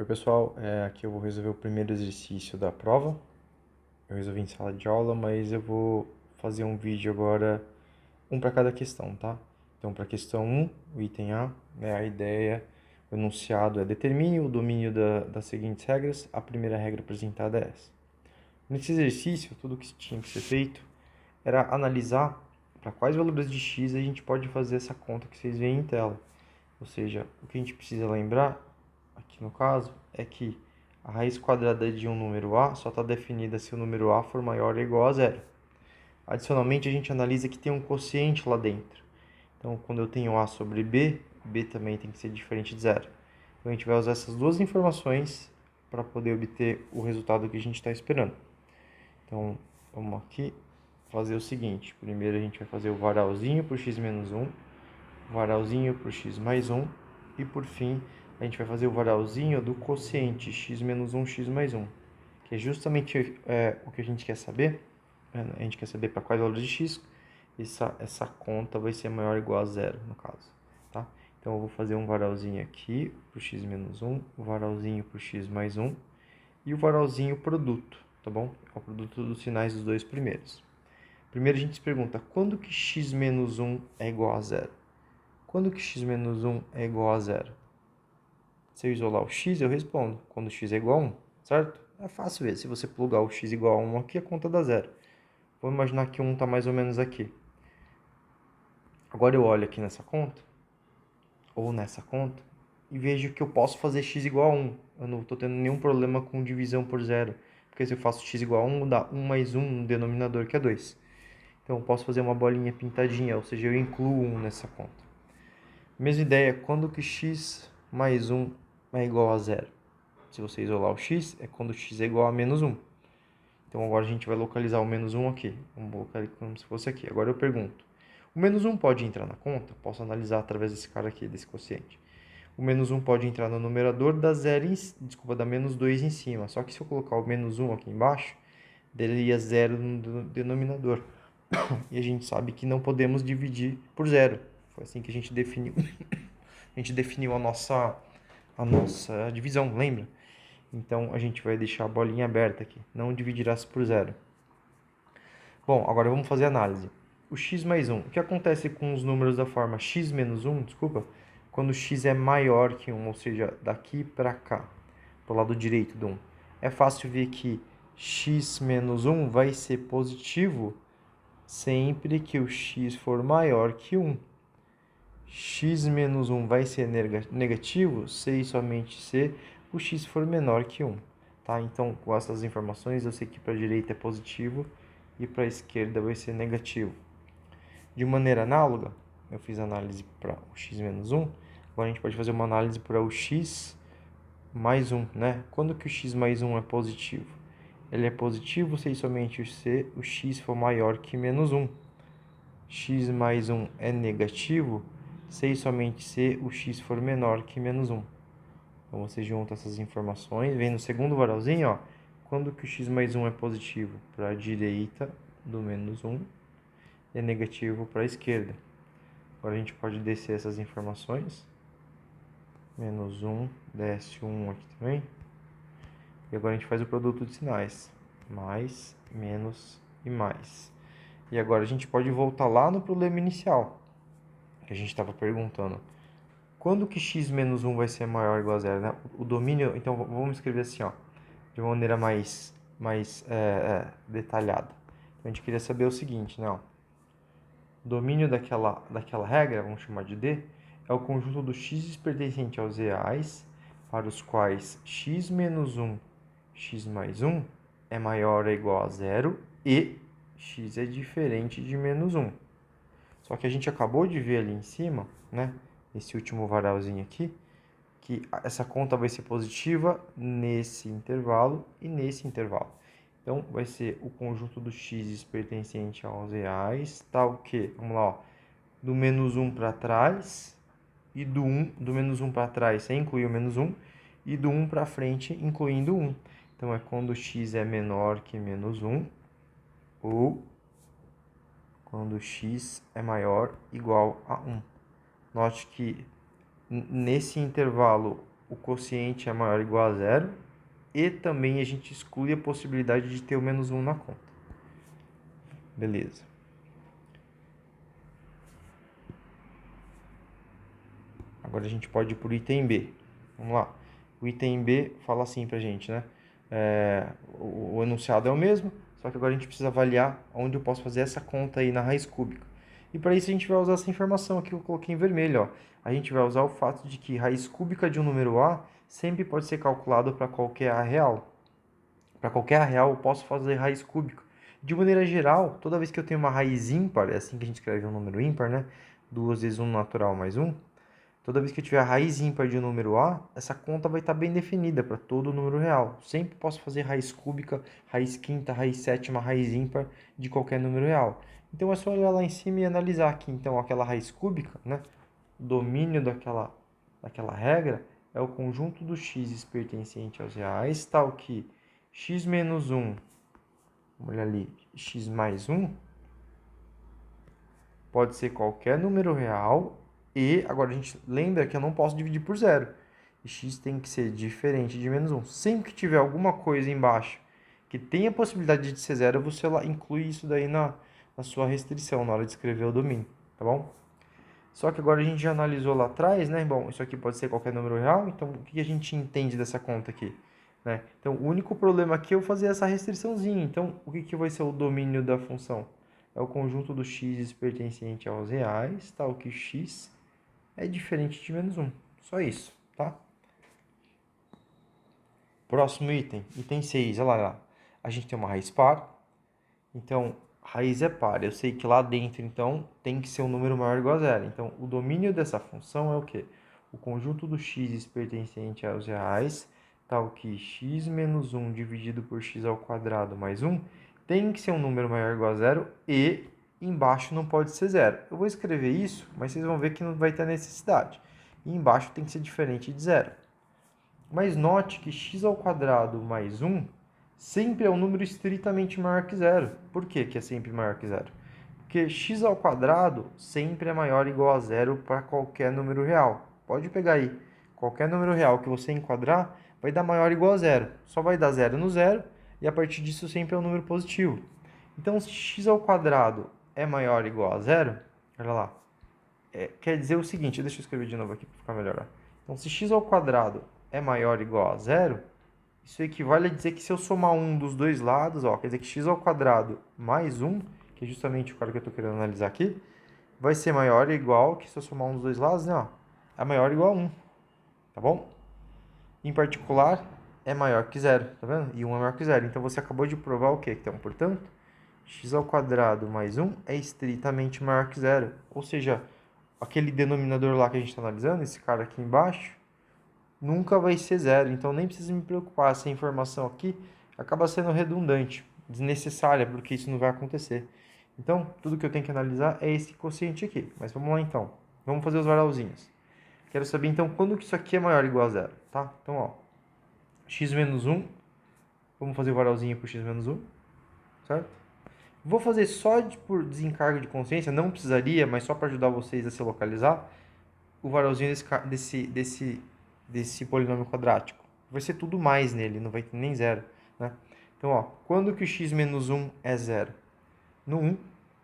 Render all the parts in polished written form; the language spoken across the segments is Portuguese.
Oi pessoal, aqui eu vou resolver o primeiro exercício da prova. Eu resolvi em sala de aula, mas eu vou fazer um vídeo agora, um para cada questão, tá? Então, para a questão 1, o item A, a ideia, o enunciado é determine o domínio das seguintes regras. A primeira regra apresentada é essa. Nesse exercício, tudo que tinha que ser feito era analisar para quais valores de x a gente pode fazer essa conta que vocês veem em tela. Ou seja, o que a gente precisa lembrar, aqui no caso, é que a raiz quadrada de um número a só está definida se o número a for maior ou igual a zero. Adicionalmente, a gente analisa que tem um quociente lá dentro. Então, quando eu tenho a sobre b, b também tem que ser diferente de zero. Então, a gente vai usar essas duas informações para poder obter o resultado que a gente está esperando. Então, vamos aqui fazer o seguinte. Primeiro, a gente vai fazer o varalzinho por x menos 1, varalzinho por x mais 1, e por fim, a gente vai fazer o varalzinho do quociente x menos 1, x mais 1, que é justamente o que a gente quer saber. A gente quer saber para quais valores de x essa conta vai ser maior ou igual a zero, no caso. Tá? Então, eu vou fazer um varalzinho aqui para o x menos 1, o varalzinho para o x mais 1, e o varalzinho produto, tá bom? É o produto dos sinais dos dois primeiros. Primeiro a gente se pergunta, quando que x menos 1 é igual a zero? Quando que x menos 1 é igual a zero? Se eu isolar o x, eu respondo. Quando x é igual a 1, certo? É fácil ver. Se você plugar o x igual a 1 aqui, a conta dá zero. Vamos imaginar que 1 está mais ou menos aqui. Agora eu olho aqui nessa conta, ou nessa conta, e vejo que eu posso fazer x igual a 1. Eu não estou tendo nenhum problema com divisão por zero. Porque se eu faço x igual a 1, dá 1 mais 1 no denominador, que é 2. Então eu posso fazer uma bolinha pintadinha, ou seja, eu incluo 1 nessa conta. Mesma ideia, quando que x mais 1 é igual a zero? Se você isolar o x, é quando x é igual a menos 1. Então agora a gente vai localizar o menos 1 aqui. Vamos colocar ele como se fosse aqui. Agora eu pergunto, o menos 1 pode entrar na conta? Posso analisar através desse cara aqui, desse quociente. O menos 1 pode entrar no numerador, dá dá menos 2 em cima. Só que se eu colocar o menos 1 aqui embaixo, daria zero no denominador. E a gente sabe que não podemos dividir por zero. Foi assim que a gente definiu, a nossa divisão, lembra? Então a gente vai deixar a bolinha aberta aqui, não dividirá-se por zero. Bom, agora vamos fazer a análise. O x mais 1, o que acontece com os números da forma x menos 1, desculpa, quando x é maior que 1, ou seja, daqui para cá, para o lado direito do 1. É fácil ver que x menos 1 vai ser positivo sempre que o x for maior que 1. X menos 1 vai ser negativo se e somente se o x for menor que 1. Tá? Então, com essas informações, eu sei que para a direita é positivo e para a esquerda vai ser negativo. De maneira análoga, eu fiz a análise para o x menos 1, agora a gente pode fazer uma análise para o x mais 1. Né? Quando que o x mais 1 é positivo? Ele é positivo se e somente se o x for maior que menos 1. X mais 1 é negativo se e somente se o x for menor que menos 1. Então, você junta essas informações, vem no segundo varalzinho, ó, quando que o x mais 1 é positivo? Para a direita do menos 1 e é negativo para a esquerda. Agora a gente pode descer essas informações. Menos 1, desce 1 aqui também. E agora a gente faz o produto de sinais. Mais, menos e mais. E agora a gente pode voltar lá no problema inicial, que a gente estava perguntando. Quando que x menos 1 vai ser maior ou igual a zero? Né? O domínio, então vamos escrever assim, ó, de uma maneira mais detalhada. Então, a gente queria saber o seguinte, né? Ó, o domínio daquela regra, vamos chamar de D, é o conjunto dos x pertencente aos reais, para os quais x menos 1, x mais 1 é maior ou igual a zero e x é diferente de menos 1. Só que a gente acabou de ver ali em cima, né, esse último varalzinho aqui, que essa conta vai ser positiva nesse intervalo e nesse intervalo. Então, vai ser o conjunto dos x pertencente aos reais, tá o quê? Vamos lá, ó, do menos 1 para trás, e do menos 1 para trás, sem incluir o menos 1, e do 1 para frente, incluindo 1. Então, é quando x é menor que menos 1, ou quando x é maior ou igual a 1. Note que nesse intervalo o quociente é maior ou igual a zero e também a gente exclui a possibilidade de ter o menos 1 na conta. Beleza. Agora a gente pode ir para o item B. Vamos lá. O item B fala assim pra gente, né? O enunciado é o mesmo, só que agora a gente precisa avaliar onde eu posso fazer essa conta aí na raiz cúbica. E para isso a gente vai usar essa informação aqui que eu coloquei em vermelho, ó. A gente vai usar o fato de que raiz cúbica de um número A sempre pode ser calculado para qualquer A real. Para qualquer A real eu posso fazer raiz cúbica. De maneira geral, toda vez que eu tenho uma raiz ímpar, é assim que a gente escreve um número ímpar, né? 2 vezes 1 natural mais 1. Toda vez que eu tiver a raiz ímpar de um número A, essa conta vai estar bem definida para todo número real. Sempre posso fazer raiz cúbica, raiz quinta, raiz sétima, raiz ímpar de qualquer número real. Então é só olhar lá em cima e analisar aqui. Então aquela raiz cúbica, né? O domínio daquela regra é o conjunto dos x pertencente aos reais, tal que x menos 1, vamos olhar ali, x mais 1, pode ser qualquer número real. E agora a gente lembra que eu não posso dividir por zero. E x tem que ser diferente de menos 1. Sempre que tiver alguma coisa embaixo que tenha a possibilidade de ser zero, você inclui isso daí na sua restrição, na hora de escrever o domínio, tá bom? Só que agora a gente já analisou lá atrás, né? Bom, isso aqui pode ser qualquer número real, então o que a gente entende dessa conta aqui? Né? Então, o único problema aqui é eu fazer essa restriçãozinha. Então, o que vai ser o domínio da função? É o conjunto dos x pertencente aos reais, tal que x é diferente de menos 1. Só isso, tá? Próximo item, item 6, olha lá. A gente tem uma raiz par. Então, raiz é par. Eu sei que lá dentro, então, tem que ser um número maior ou igual a zero. Então, o domínio dessa função é o quê? O conjunto dos x pertencente aos reais, tal que x menos 1 dividido por x ao quadrado mais 1, tem que ser um número maior ou igual a zero e embaixo não pode ser zero. Eu vou escrever isso, mas vocês vão ver que não vai ter necessidade. E embaixo tem que ser diferente de zero. Mas note que x ao quadrado mais 1 sempre é um número estritamente maior que zero. Por que é sempre maior que zero? Porque x ao quadrado sempre é maior ou igual a zero para qualquer número real. Pode pegar aí. Qualquer número real que você enquadrar vai dar maior ou igual a zero. Só vai dar zero no zero e a partir disso sempre é um número positivo. Então, se x ao quadrado é maior ou igual a zero, olha lá, quer dizer o seguinte, deixa eu escrever de novo aqui para ficar melhor. Então, se x ao quadrado é maior ou igual a zero, isso equivale a dizer que se eu somar um dos dois lados, ó, quer dizer que x ao quadrado mais 1, que é justamente o cara que eu estou querendo analisar aqui, vai ser maior ou igual que se eu somar um dos dois lados, né, ó, é maior ou igual a 1, tá bom? Em particular, é maior que zero, tá vendo? E 1 é maior que zero. Então, você acabou de provar o quê? Então, portanto, x ao quadrado mais 1 é estritamente maior que zero. Ou seja, aquele denominador lá que a gente está analisando, esse cara aqui embaixo, nunca vai ser zero. Então, nem precisa me preocupar. Essa informação aqui acaba sendo redundante, desnecessária, porque isso não vai acontecer. Então, tudo que eu tenho que analisar é esse quociente aqui. Mas vamos lá, então. Vamos fazer os varalzinhos. Quero saber, então, quando que isso aqui é maior ou igual a zero, tá? Então, ó, x menos 1. Vamos fazer o varalzinho por x menos 1, certo? Vou fazer só por desencargo de consciência, não precisaria, mas só para ajudar vocês a se localizar, o varalzinho desse polinômio quadrático. Vai ser tudo mais nele, não vai ter nem zero, né? Então, ó, quando que o x menos 1 é zero? No 1,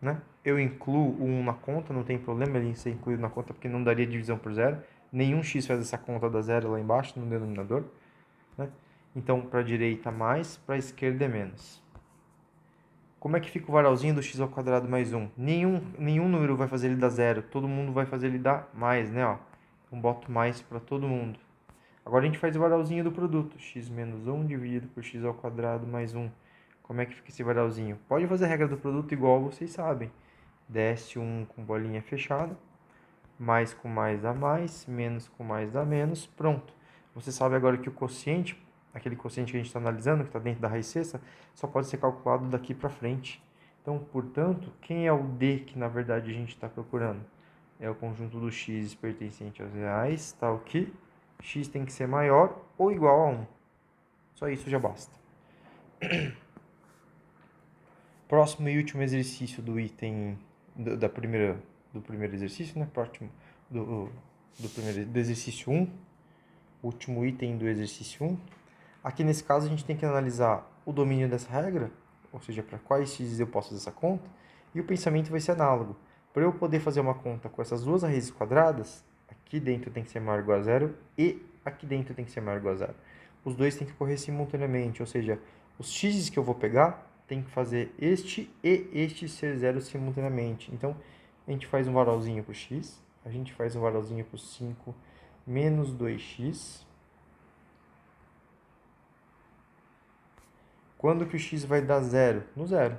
né? Eu incluo o 1 na conta, não tem problema ele ser incluído na conta, porque não daria divisão por zero. Nenhum x faz essa conta da zero lá embaixo, no denominador, né? Então, para a direita mais, para a esquerda é menos. Como é que fica o varalzinho do x ao quadrado mais 1? Nenhum número vai fazer ele dar zero, todo mundo vai fazer ele dar mais, né? Ó. Então, boto mais para todo mundo. Agora a gente faz o varalzinho do produto. X menos 1 dividido por x ao quadrado mais 1. Como é que fica esse varalzinho? Pode fazer a regra do produto igual vocês sabem. Desce 1 com bolinha fechada, mais com mais dá mais, menos com mais dá menos, pronto. Você sabe agora que o quociente, aquele quociente que a gente está analisando, que está dentro da raiz sexta, só pode ser calculado daqui para frente. Então, portanto, quem é o D que na verdade a gente está procurando? É o conjunto dos x pertencente aos reais, tal que x tem que ser maior ou igual a 1. Só isso já basta. Próximo e último exercício do item do primeiro exercício, né? Próximo do exercício 1. último item do exercício 1. Aqui nesse caso a gente tem que analisar o domínio dessa regra, ou seja, para quais x eu posso fazer essa conta, e o pensamento vai ser análogo. Para eu poder fazer uma conta com essas duas raízes quadradas, aqui dentro tem que ser maior ou igual a zero e aqui dentro tem que ser maior ou igual a zero. Os dois têm que correr simultaneamente, ou seja, os x que eu vou pegar tem que fazer este e este ser zero simultaneamente. Então, a gente faz um varalzinho para o x, a gente faz um varalzinho para o 5 menos 2x. Quando que o x vai dar zero? No zero.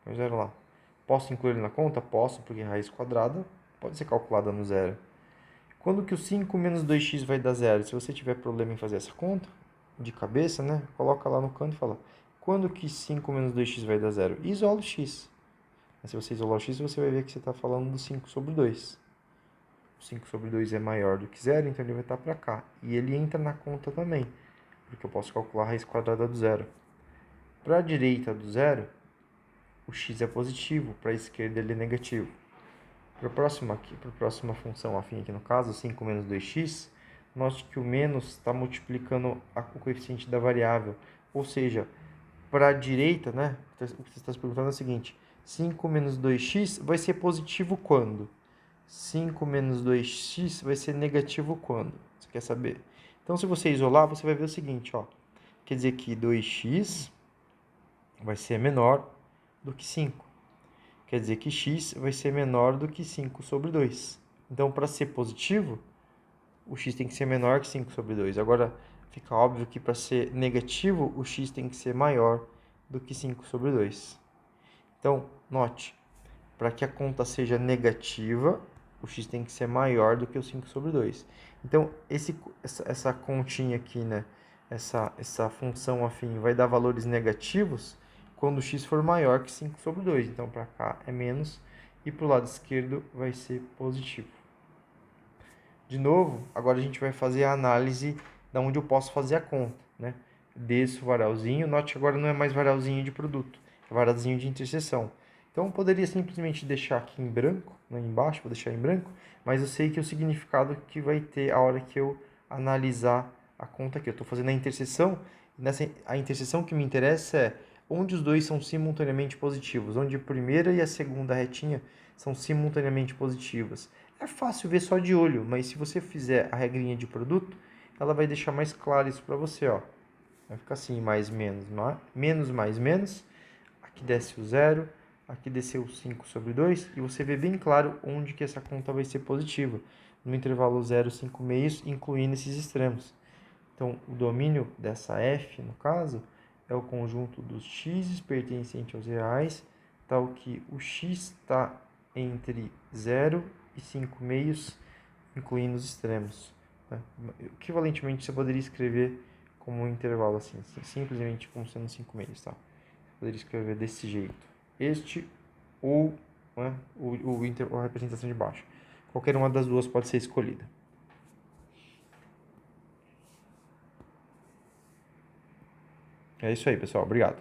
Põe zero lá. Posso incluir ele na conta? Posso, porque raiz quadrada pode ser calculada no zero. Quando que o 5 menos 2x vai dar zero? Se você tiver problema em fazer essa conta, de cabeça, né? Coloca lá no canto e fala, quando que 5 menos 2x vai dar zero? Isola o x. Mas se você isolar o x, você vai ver que você está falando do 5 sobre 2. O 5 sobre 2 é maior do que zero, então ele vai estar para cá. E ele entra na conta também, porque eu posso calcular a raiz quadrada do zero. Para a direita do zero, o x é positivo, para a esquerda ele é negativo. Para a próxima função afim aqui no caso, 5 menos 2x, note que o menos está multiplicando o coeficiente da variável. Ou seja, para a direita, né, o que você está se perguntando é o seguinte, 5 menos 2x vai ser positivo quando? 5 menos 2x vai ser negativo quando? Você quer saber? Então, se você isolar, você vai ver o seguinte, ó. Quer dizer que 2x vai ser menor do que 5. Quer dizer que x vai ser menor do que 5 sobre 2. Então, para ser positivo, o x tem que ser menor que 5 sobre 2. Agora, fica óbvio que para ser negativo, o x tem que ser maior do que 5 sobre 2. Então, note, para que a conta seja negativa, o x tem que ser maior do que o 5 sobre 2. Então, essa continha aqui, né, essa função afim vai dar valores negativos quando o x for maior que 5 sobre 2. Então, para cá é menos e para o lado esquerdo vai ser positivo. De novo, agora a gente vai fazer a análise de onde eu posso fazer a conta, né? Desço o varalzinho, note que agora não é mais varalzinho de produto, é varalzinho de interseção. Então, eu poderia simplesmente deixar aqui em branco, né, embaixo, vou deixar em branco, mas eu sei que o significado que vai ter a hora que eu analisar a conta aqui. Eu estou fazendo a interseção, a interseção que me interessa é onde os dois são simultaneamente positivos, onde a primeira e a segunda retinha são simultaneamente positivas. É fácil ver só de olho, mas se você fizer a regrinha de produto, ela vai deixar mais claro isso para você, ó. Vai ficar assim, mais, menos, menos, mais, menos. Aqui desce o zero, aqui desceu 5 sobre 2, e você vê bem claro onde que essa conta vai ser positiva. No intervalo 0, 5 meios, incluindo esses extremos. Então, o domínio dessa f, no caso, é o conjunto dos x pertencente aos reais, tal que o x está entre 0 e 5 meios, incluindo os extremos. Né? Equivalentemente, você poderia escrever como um intervalo assim, simplesmente como sendo 5 meios. Tá? Você poderia escrever desse jeito. Este ou, né, a representação de baixo. Qualquer uma das duas pode ser escolhida. É isso aí, pessoal. Obrigado.